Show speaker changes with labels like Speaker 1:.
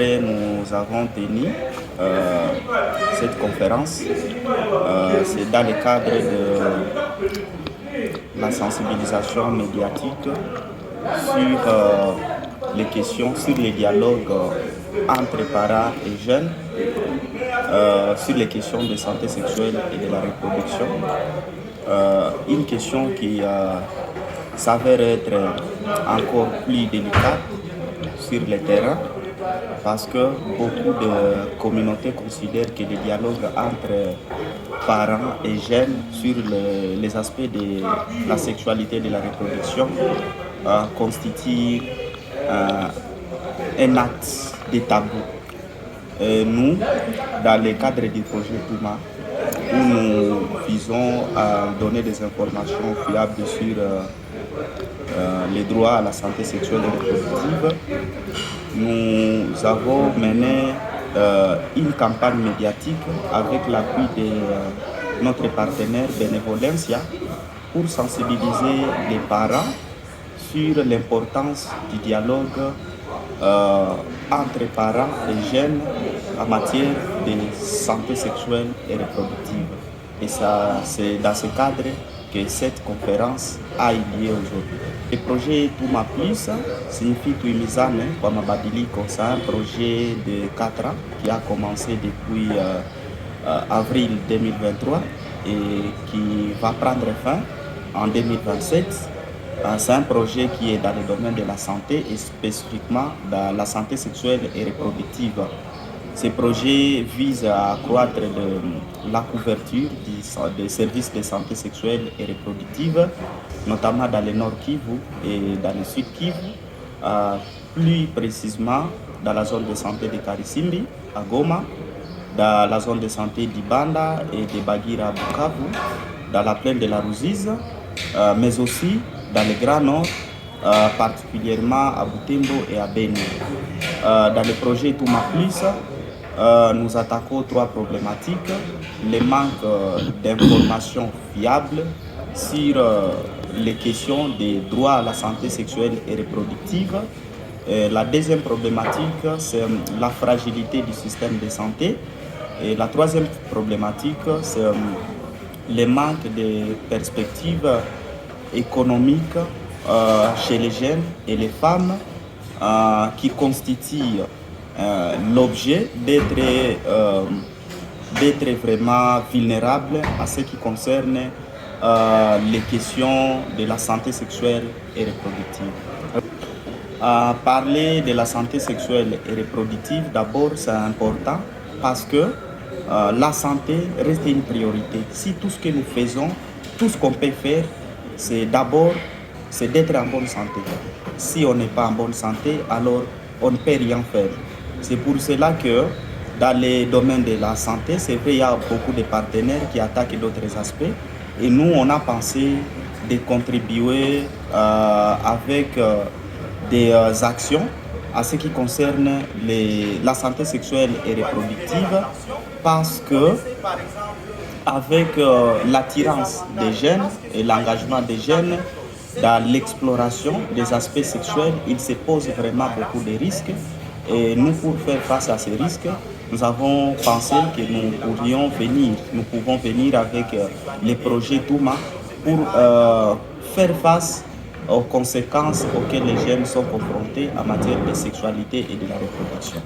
Speaker 1: après, nous avons tenu cette conférence. C'est dans le cadre de la sensibilisation médiatique sur les questions, sur les dialogues entre parents et jeunes, sur les questions de santé sexuelle et de la reproduction. Une question qui s'avère être encore plus délicate sur le terrain parce que beaucoup de communautés considèrent que les dialogues entre parents et jeunes sur les aspects de la sexualité et de la reproduction constituent un acte de tabou. Nous, dans le cadre du projet Touma, où nous visons à donner des informations fiables sur les droits à la santé sexuelle et reproductive, nous avons mené une campagne médiatique avec l'appui de notre partenaire Benevolencia pour sensibiliser les parents sur l'importance du dialogue entre parents et jeunes en matière de santé sexuelle et reproductive. Et ça, c'est dans ce cadre que cette conférence a eu lieu aujourd'hui. Le projet Touma Plus signifie Tuimizane kwa mabadiliko. C'est un projet de 4 ans qui a commencé depuis avril 2023 et qui va prendre fin en 2027. C'est un projet qui est dans le domaine de la santé et spécifiquement dans la santé sexuelle et reproductive. Ce projet vise à accroître la couverture des services de santé sexuelle et reproductive, notamment dans le Nord Kivu et dans le Sud Kivu, plus précisément dans la zone de santé de Karisimbi, à Goma, dans la zone de santé d'Ibanda et de Bagira à Bukavu, dans la plaine de la Ruzizi, mais aussi dans le Grand Nord, particulièrement à Butembo et à Beni. Dans le projet Touma Plus, nous attaquons 3 problématiques. Le manque d'informations fiables sur les questions des droits à la santé sexuelle et reproductive. La deuxième problématique, c'est la fragilité du système de santé. Et la troisième problématique, c'est le manque de perspectives économiques chez les jeunes et les femmes qui constituent l'objet d'être vraiment vulnérable à ce qui concerne les questions de la santé sexuelle et reproductive. Parler de la santé sexuelle et reproductive, d'abord, c'est important parce que la santé reste une priorité. Si tout ce que nous faisons, tout ce qu'on peut faire, c'est d'abord d'être en bonne santé. Si on n'est pas en bonne santé, alors on ne peut rien faire. C'est pour cela que dans les domaines de la santé, c'est vrai, il y a beaucoup de partenaires qui attaquent d'autres aspects. Et nous, on a pensé de contribuer avec des actions à ce qui concerne la santé sexuelle et reproductive, parce que avec l'attirance des jeunes et l'engagement des jeunes dans l'exploration des aspects sexuels, il se pose vraiment beaucoup de risques. Et nous, pour faire face à ces risques, nous avons pensé que nous pouvons venir avec les projets Touma pour faire face aux conséquences auxquelles les jeunes sont confrontés en matière de sexualité et de la reproduction.